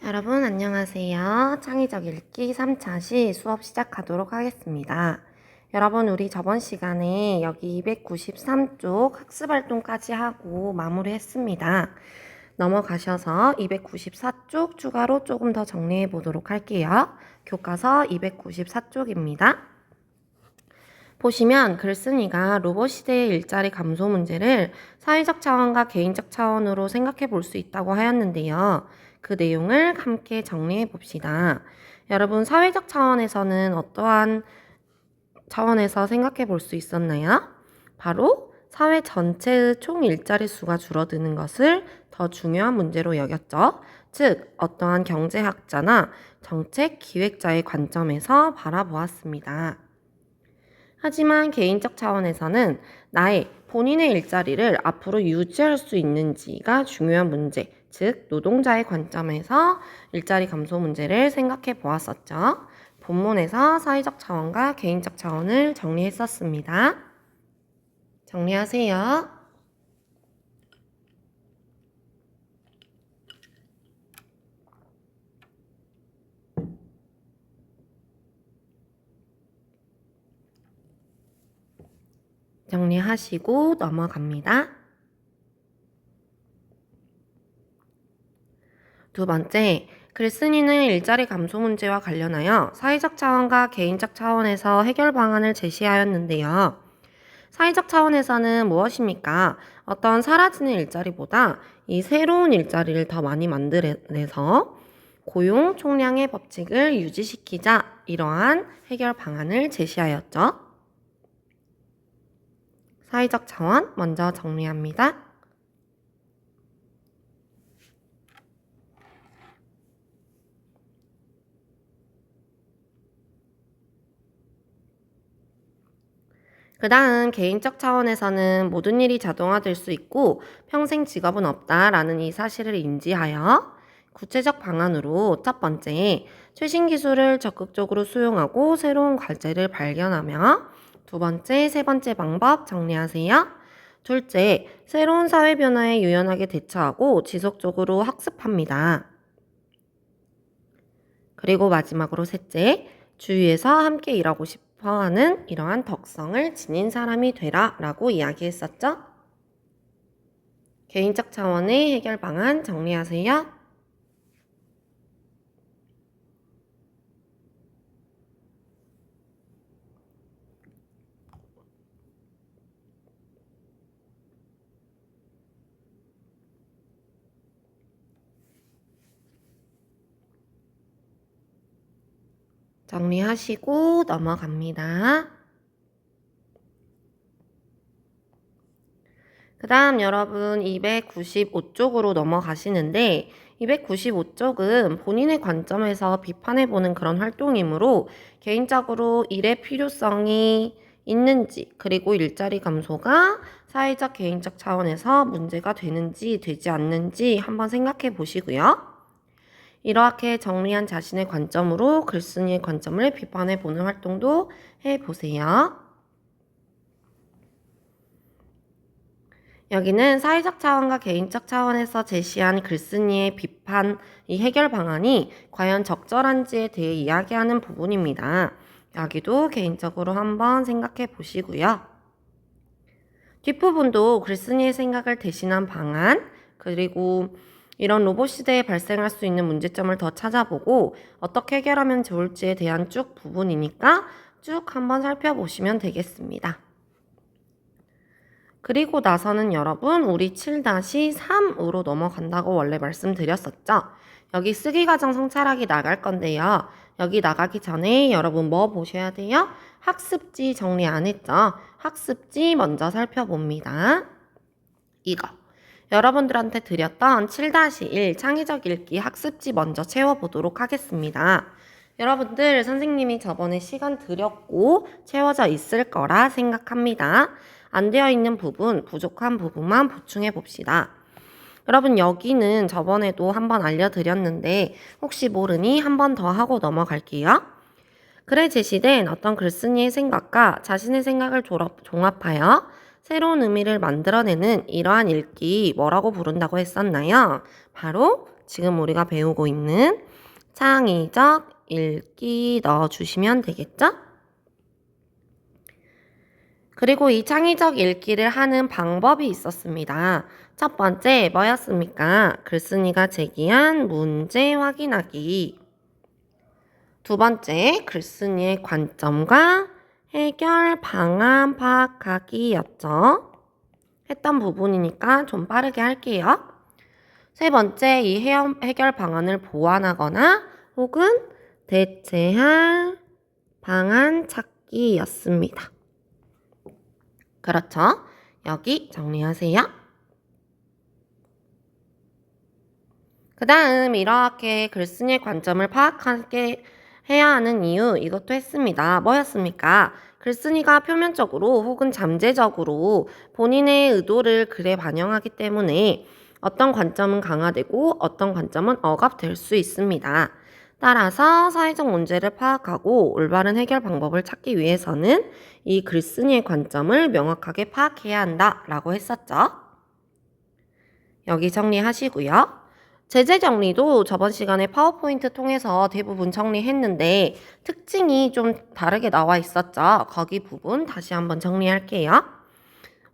여러분 안녕하세요. 창의적 읽기 3차 시 수업 시작하도록 하겠습니다. 여러분 우리 저번 시간에 여기 293쪽 학습활동까지 하고 마무리했습니다. 넘어가셔서 294쪽 추가로 조금 더 정리해 보도록 할게요. 교과서 294쪽입니다. 보시면 글쓴이가 로봇 시대의 일자리 감소 문제를 사회적 차원과 개인적 차원으로 생각해 볼 수 있다고 하였는데요. 그 내용을 함께 정리해 봅시다. 여러분 사회적 차원에서는 어떠한 차원에서 생각해 볼 수 있었나요? 바로 사회 전체의 총 일자리 수가 줄어드는 것을 더 중요한 문제로 여겼죠. 즉 어떠한 경제학자나 정책 기획자의 관점에서 바라보았습니다. 하지만 개인적 차원에서는 나의 본인의 일자리를 앞으로 유지할 수 있는지가 중요한 문제, 즉 노동자의 관점에서 일자리 감소 문제를 생각해 보았었죠. 본문에서 사회적 차원과 개인적 차원을 정리했었습니다. 정리하세요. 정리하시고 넘어갑니다. 두 번째, 글쓴이는 일자리 감소 문제와 관련하여 사회적 차원과 개인적 차원에서 해결 방안을 제시하였는데요. 사회적 차원에서는 무엇입니까? 어떤 사라지는 일자리보다 이 새로운 일자리를 더 많이 만들어내서 고용 총량의 법칙을 유지시키자, 이러한 해결 방안을 제시하였죠. 사회적 차원 먼저 정리합니다. 그 다음 개인적 차원에서는 모든 일이 자동화될 수 있고 평생 직업은 없다라는 이 사실을 인지하여 구체적 방안으로 첫 번째, 최신 기술을 적극적으로 수용하고 새로운 과제를 발견하며 두 번째, 세 번째 방법 정리하세요. 둘째, 새로운 사회 변화에 유연하게 대처하고 지속적으로 학습합니다. 그리고 마지막으로 셋째, 주위에서 함께 일하고 싶어하는 이러한 덕성을 지닌 사람이 되라 라고 이야기했었죠. 개인적 차원의 해결 방안 정리하세요. 정리하시고 넘어갑니다. 그 다음 여러분 295쪽으로 넘어가시는데 295쪽은 본인의 관점에서 비판해보는 그런 활동이므로 개인적으로 일의 필요성이 있는지 그리고 일자리 감소가 사회적 개인적 차원에서 문제가 되는지 되지 않는지 한번 생각해 보시고요. 이렇게 정리한 자신의 관점으로 글쓴이의 관점을 비판해 보는 활동도 해보세요. 여기는 사회적 차원과 개인적 차원에서 제시한 글쓴이의 비판, 이 해결 방안이 과연 적절한지에 대해 이야기하는 부분입니다. 여기도 개인적으로 한번 생각해 보시고요. 뒷부분도 글쓴이의 생각을 대신한 방안, 그리고 이런 로봇 시대에 발생할 수 있는 문제점을 더 찾아보고 어떻게 해결하면 좋을지에 대한 쭉 부분이니까 쭉 한번 살펴보시면 되겠습니다. 그리고 나서는 여러분 우리 7-3으로 넘어간다고 원래 말씀드렸었죠. 여기 쓰기 과정 성찰하기 나갈 건데요. 여기 나가기 전에 여러분 뭐 보셔야 돼요? 학습지 정리 안 했죠? 학습지 먼저 살펴봅니다. 이거. 여러분들한테 드렸던 7-1 창의적 읽기 학습지 먼저 채워보도록 하겠습니다. 여러분들 선생님이 저번에 시간 드렸고 채워져 있을 거라 생각합니다. 안 되어 있는 부분, 부족한 부분만 보충해 봅시다. 여러분 여기는 저번에도 한번 알려드렸는데 혹시 모르니 한 번 더 하고 넘어갈게요. 글에 제시된 어떤 글쓴이의 생각과 자신의 생각을 종합하여 새로운 의미를 만들어내는 이러한 읽기 뭐라고 부른다고 했었나요? 바로 지금 우리가 배우고 있는 창의적 읽기 넣어주시면 되겠죠? 그리고 이 창의적 읽기를 하는 방법이 있었습니다. 첫 번째 뭐였습니까? 글쓴이가 제기한 문제 확인하기. 두 번째 글쓴이의 관점과 해결 방안 파악하기였죠. 했던 부분이니까 좀 빠르게 할게요. 세 번째 이 해결 방안을 보완하거나 혹은 대체할 방안 찾기였습니다. 그렇죠? 여기 정리하세요. 그 다음 이렇게 글쓴이의 관점을 파악하게 해야 하는 이유 이것도 했습니다. 뭐였습니까? 글쓴이가 표면적으로 혹은 잠재적으로 본인의 의도를 글에 반영하기 때문에 어떤 관점은 강화되고 어떤 관점은 억압될 수 있습니다. 따라서 사회적 문제를 파악하고 올바른 해결 방법을 찾기 위해서는 이 글쓴이의 관점을 명확하게 파악해야 한다라고 했었죠. 여기 정리하시고요. 제재 정리도 저번 시간에 파워포인트 통해서 대부분 정리했는데 특징이 좀 다르게 나와 있었죠. 거기 부분 다시 한번 정리할게요.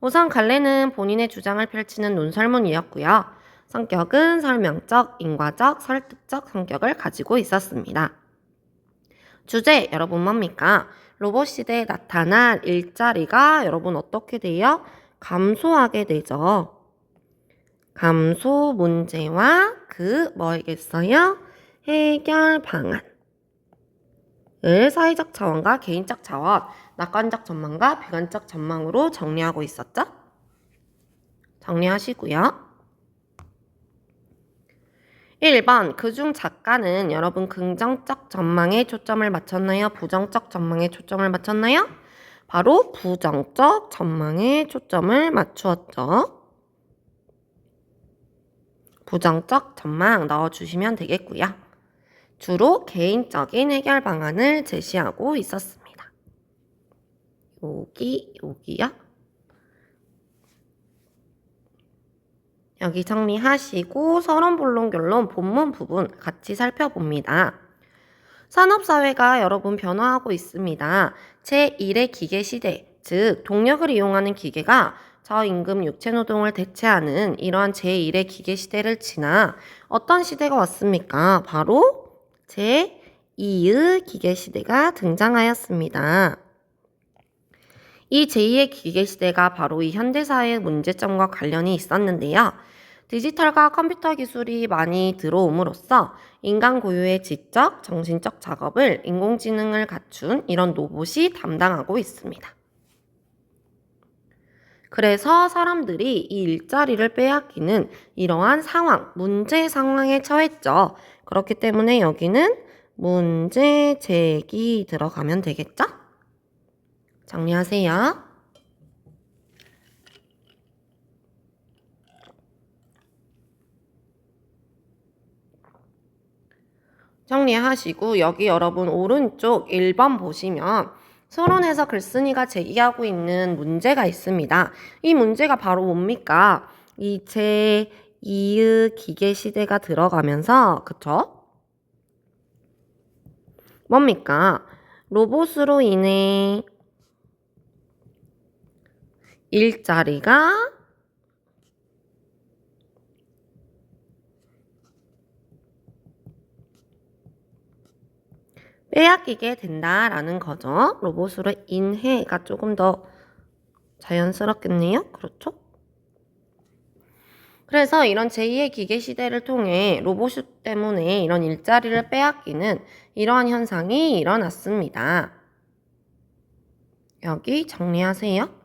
우선 갈래는 본인의 주장을 펼치는 논설문이었고요. 성격은 설명적, 인과적, 설득적 성격을 가지고 있었습니다. 주제 여러분 뭡니까? 로봇 시대에 나타날 일자리가 여러분 어떻게 돼요? 감소하게 되죠. 감소 문제와 그 뭐겠어요? 해결 방안을 사회적 차원과 개인적 차원, 낙관적 전망과 비관적 전망으로 정리하고 있었죠? 정리하시고요. 1번 그중 작가는 여러분 긍정적 전망에 초점을 맞췄나요? 부정적 전망에 초점을 맞췄나요? 바로 부정적 전망에 초점을 맞추었죠. 부정적 전망 넣어주시면 되겠고요. 주로 개인적인 해결 방안을 제시하고 있었습니다. 여기요. 여기 정리하시고 서론, 본론, 결론, 본문 부분 같이 살펴봅니다. 산업사회가 여러분 변화하고 있습니다. 제1의 기계시대, 즉 동력을 이용하는 기계가 저임금 육체노동을 대체하는 이러한 제1의 기계시대를 지나 어떤 시대가 왔습니까? 바로 제2의 기계시대가 등장하였습니다. 이 제2의 기계시대가 바로 이 현대사회의 문제점과 관련이 있었는데요. 디지털과 컴퓨터 기술이 많이 들어옴으로써 인간 고유의 지적, 정신적 작업을 인공지능을 갖춘 이런 로봇이 담당하고 있습니다. 그래서 사람들이 이 일자리를 빼앗기는 이러한 상황, 문제 상황에 처했죠. 그렇기 때문에 여기는 문제 제기 들어가면 되겠죠? 정리하세요. 정리하시고 여기 여러분 오른쪽 1번 보시면 서론에서 글쓴이가 제기하고 있는 문제가 있습니다. 이 문제가 바로 뭡니까? 이 제2의 기계시대가 들어가면서 그쵸? 뭡니까? 로봇으로 인해 일자리가 빼앗기게 된다라는 거죠. 로봇으로 인해가 조금 더 자연스럽겠네요. 그렇죠? 그래서 이런 제2의 기계 시대를 통해 로봇 때문에 이런 일자리를 빼앗기는 이러한 현상이 일어났습니다. 여기 정리하세요.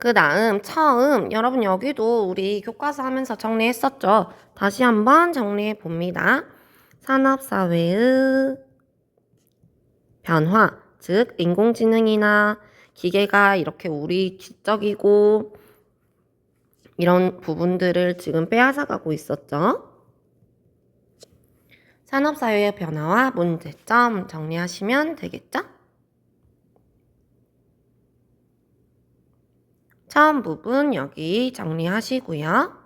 그 다음 처음 여러분 여기도 우리 교과서 하면서 정리했었죠. 다시 한번 정리해 봅니다. 산업사회의 변화, 즉 인공지능이나 기계가 이렇게 우리 지적이고 이런 부분들을 지금 빼앗아가고 있었죠. 산업사회의 변화와 문제점 정리하시면 되겠죠? 처음 부분 여기 정리하시고요.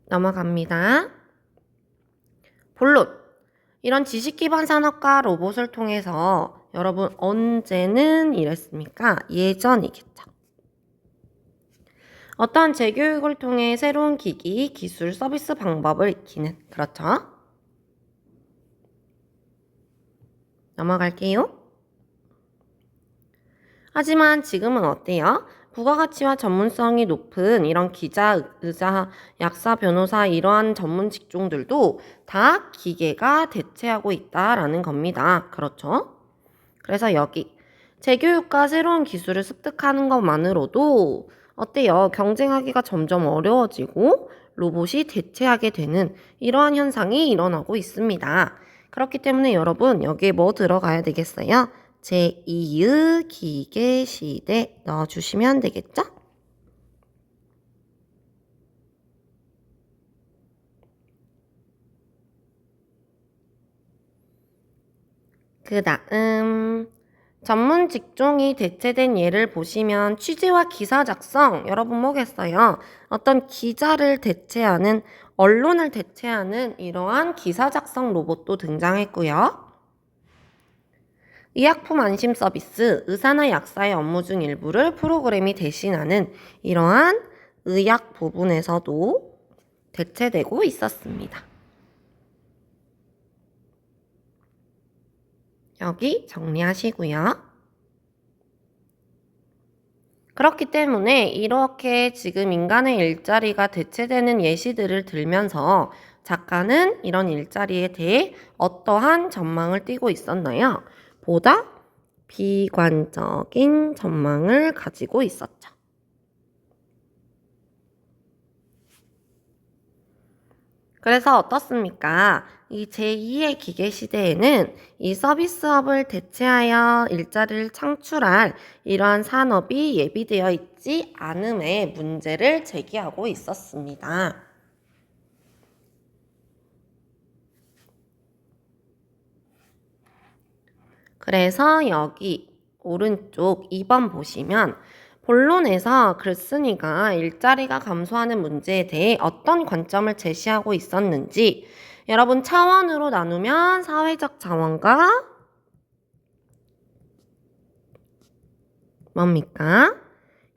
넘어갑니다. 본론. 이런 지식 기반 산업과 로봇을 통해서 여러분 언제는 이랬습니까? 예전이겠죠. 어떠한 재교육을 통해 새로운 기기, 기술, 서비스 방법을 익히는, 그렇죠? 넘어갈게요. 하지만 지금은 어때요? 부가가치와 전문성이 높은 이런 기자, 의사, 약사, 변호사 이러한 전문 직종들도 다 기계가 대체하고 있다라는 겁니다. 그렇죠? 그래서 여기 재교육과 새로운 기술을 습득하는 것만으로도 어때요? 경쟁하기가 점점 어려워지고 로봇이 대체하게 되는 이러한 현상이 일어나고 있습니다. 그렇기 때문에 여러분 여기에 뭐 들어가야 되겠어요? 제2의 기계 시대 넣어주시면 되겠죠? 그 다음 전문 직종이 대체된 예를 보시면 취재와 기사 작성 여러분 뭐겠어요? 어떤 기자를 대체하는 언론을 대체하는 이러한 기사 작성 로봇도 등장했고요. 의약품 안심 서비스, 의사나 약사의 업무 중 일부를 프로그램이 대신하는 이러한 의학 부분에서도 대체되고 있었습니다. 여기 정리하시고요. 그렇기 때문에 이렇게 지금 인간의 일자리가 대체되는 예시들을 들면서 작가는 이런 일자리에 대해 어떠한 전망을 띠고 있었나요? 보다 비관적인 전망을 가지고 있었죠. 그래서 어떻습니까? 이 제2의 기계 시대에는 이 서비스업을 대체하여 일자리를 창출할 이러한 산업이 예비되어 있지 않음에 문제를 제기하고 있었습니다. 그래서 여기 오른쪽 2번 보시면 본론에서 글쓴이가 일자리가 감소하는 문제에 대해 어떤 관점을 제시하고 있었는지 여러분 차원으로 나누면 사회적 차원과 뭡니까?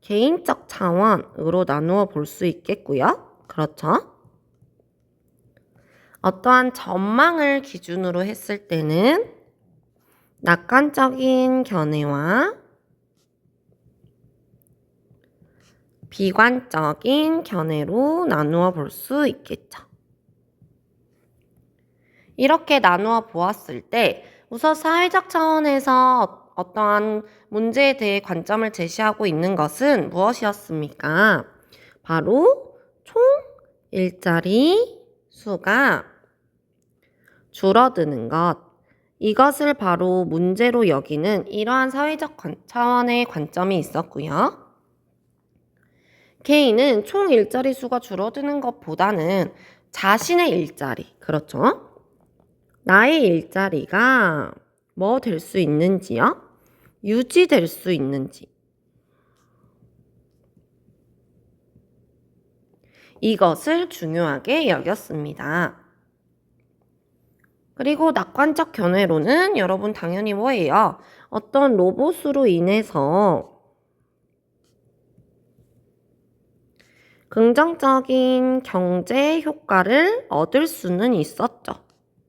개인적 차원으로 나누어 볼 수 있겠고요. 그렇죠? 어떠한 전망을 기준으로 했을 때는 낙관적인 견해와 비관적인 견해로 나누어 볼 수 있겠죠. 이렇게 나누어 보았을 때 우선 사회적 차원에서 어떠한 문제에 대해 관점을 제시하고 있는 것은 무엇이었습니까? 바로 총 일자리 수가 줄어드는 것. 이것을 바로 문제로 여기는 이러한 사회적 차원의 관점이 있었고요. 개인은 총 일자리 수가 줄어드는 것보다는 자신의 일자리, 그렇죠? 나의 일자리가 뭐 될 수 있는지요? 유지될 수 있는지. 이것을 중요하게 여겼습니다. 그리고 낙관적 견해로는 여러분 당연히 뭐예요? 어떤 로봇으로 인해서 긍정적인 경제 효과를 얻을 수는 있었죠.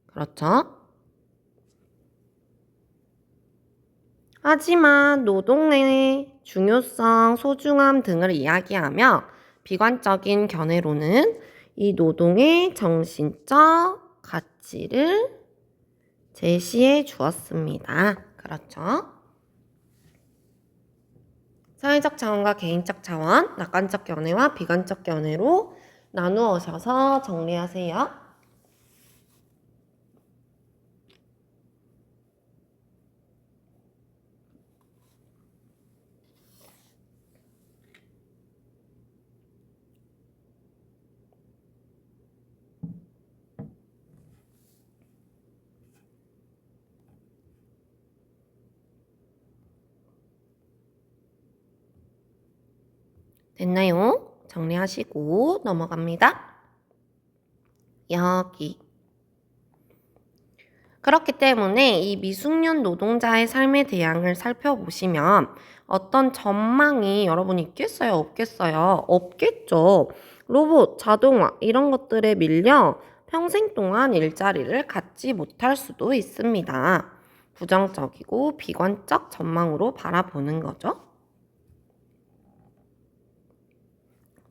그렇죠? 하지만 노동의 중요성, 소중함 등을 이야기하며 비관적인 견해로는 이 노동의 정신적 가치를 제시해 주었습니다. 그렇죠? 사회적 차원과 개인적 차원, 낙관적 견해와 비관적 견해로 나누어셔서 정리하세요. 됐나요? 정리하시고 넘어갑니다. 여기. 그렇기 때문에 이 미숙련 노동자의 삶의 대양을 살펴보시면 어떤 전망이 여러분 있겠어요? 없겠어요? 없겠죠. 로봇, 자동화 이런 것들에 밀려 평생 동안 일자리를 갖지 못할 수도 있습니다. 부정적이고 비관적 전망으로 바라보는 거죠.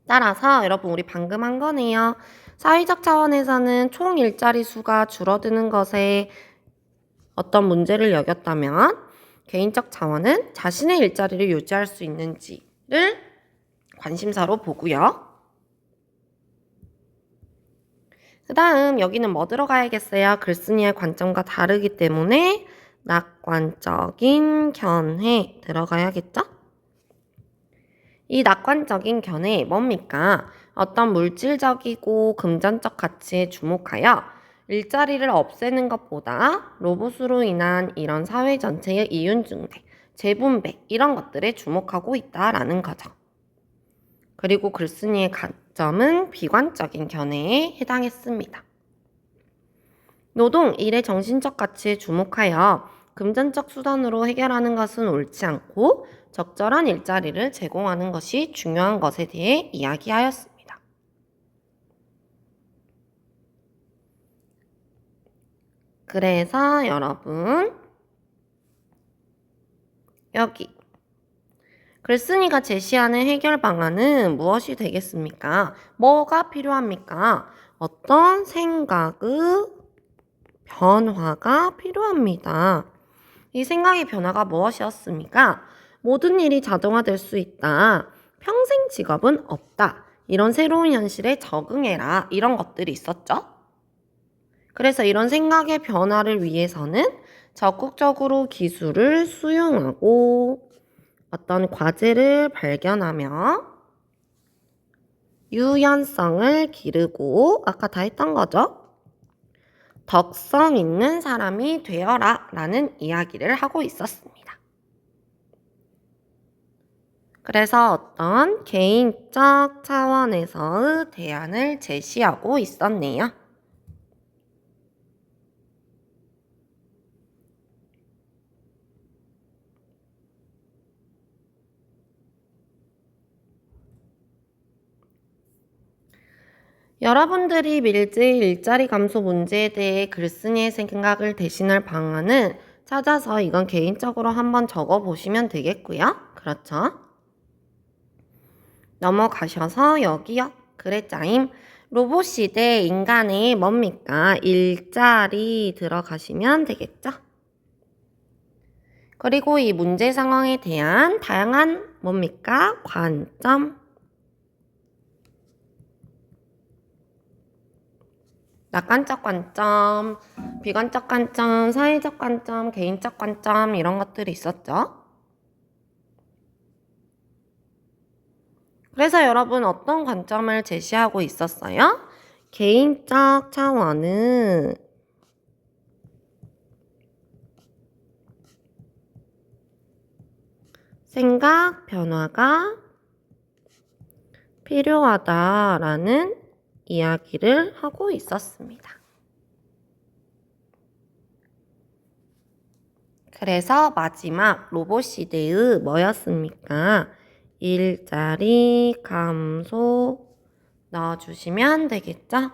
따라서 여러분 우리 방금 한 거네요. 사회적 차원에서는 총 일자리 수가 줄어드는 것에 어떤 문제를 여겼다면 개인적 차원은 자신의 일자리를 유지할 수 있는지를 관심사로 보고요. 그 다음 여기는 뭐 들어가야겠어요? 글쓴이의 관점과 다르기 때문에 낙관적인 견해 들어가야겠죠? 이 낙관적인 견해 뭡니까? 어떤 물질적이고 금전적 가치에 주목하여 일자리를 없애는 것보다 로봇으로 인한 이런 사회 전체의 이윤증대, 재분배 이런 것들에 주목하고 있다라는 거죠. 그리고 글쓴이의 관점은 비관적인 견해에 해당했습니다. 노동, 일의 정신적 가치에 주목하여 금전적 수단으로 해결하는 것은 옳지 않고 적절한 일자리를 제공하는 것이 중요한 것에 대해 이야기하였습니다. 그래서 여러분 여기 글쓴이가 제시하는 해결 방안은 무엇이 되겠습니까? 뭐가 필요합니까? 어떤 생각의 변화가 필요합니다. 이 생각의 변화가 무엇이었습니까? 모든 일이 자동화될 수 있다. 평생 직업은 없다. 이런 새로운 현실에 적응해라. 이런 것들이 있었죠. 그래서 이런 생각의 변화를 위해서는 적극적으로 기술을 수용하고 어떤 과제를 발견하며 유연성을 기르고 아까 다 했던 거죠. 덕성 있는 사람이 되어라 라는 이야기를 하고 있었습니다. 그래서 어떤 개인적 차원에서의 대안을 제시하고 있었네요. 여러분들이 밀릴 일자리 감소 문제에 대해 글쓴이의 생각을 대신할 방안은 찾아서 이건 개인적으로 한번 적어보시면 되겠고요. 그렇죠? 넘어가셔서 여기요. 그랬자임. 로봇 시대 인간의 뭡니까? 일자리 들어가시면 되겠죠? 그리고 이 문제 상황에 대한 다양한 뭡니까? 관점. 낙관적 관점, 비관적 관점, 사회적 관점, 개인적 관점 이런 것들이 있었죠. 그래서 여러분 어떤 관점을 제시하고 있었어요? 개인적 차원은 생각 변화가 필요하다라는 이야기를 하고 있었습니다. 그래서 마지막 로봇 시대의 뭐였습니까? 일자리 감소 넣어주시면 되겠죠?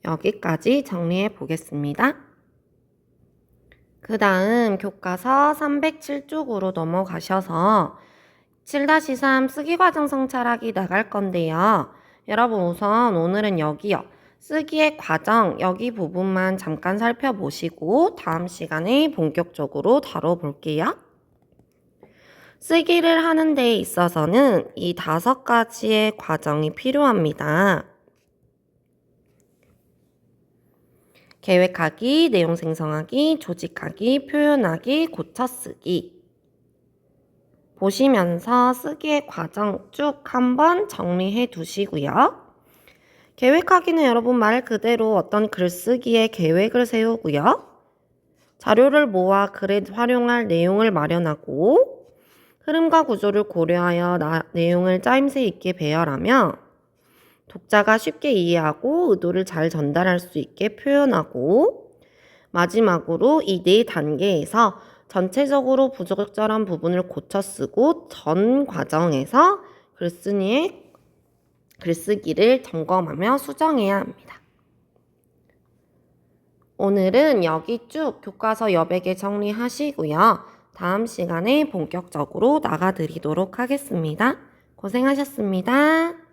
여기까지 정리해 보겠습니다. 그 다음 교과서 307쪽으로 넘어가셔서 7-3 쓰기과정 성찰하기 나갈 건데요. 여러분 우선 오늘은 여기요. 쓰기의 과정 여기 부분만 잠깐 살펴보시고 다음 시간에 본격적으로 다뤄볼게요. 쓰기를 하는 데 있어서는 이 5가지의 과정이 필요합니다. 계획하기, 내용 생성하기, 조직하기, 표현하기, 고쳐쓰기. 보시면서 쓰기의 과정 쭉 한번 정리해 두시고요. 계획하기는 여러분 말 그대로 어떤 글쓰기에 계획을 세우고요. 자료를 모아 글에 활용할 내용을 마련하고 흐름과 구조를 고려하여 내용을 짜임새 있게 배열하며 독자가 쉽게 이해하고 의도를 잘 전달할 수 있게 표현하고 마지막으로 이 네 단계에서 전체적으로 부적절한 부분을 고쳐 쓰고 전 과정에서 글쓰기를 점검하며 수정해야 합니다. 오늘은 여기 쭉 교과서 여백에 정리하시고요. 다음 시간에 본격적으로 나가드리도록 하겠습니다. 고생하셨습니다.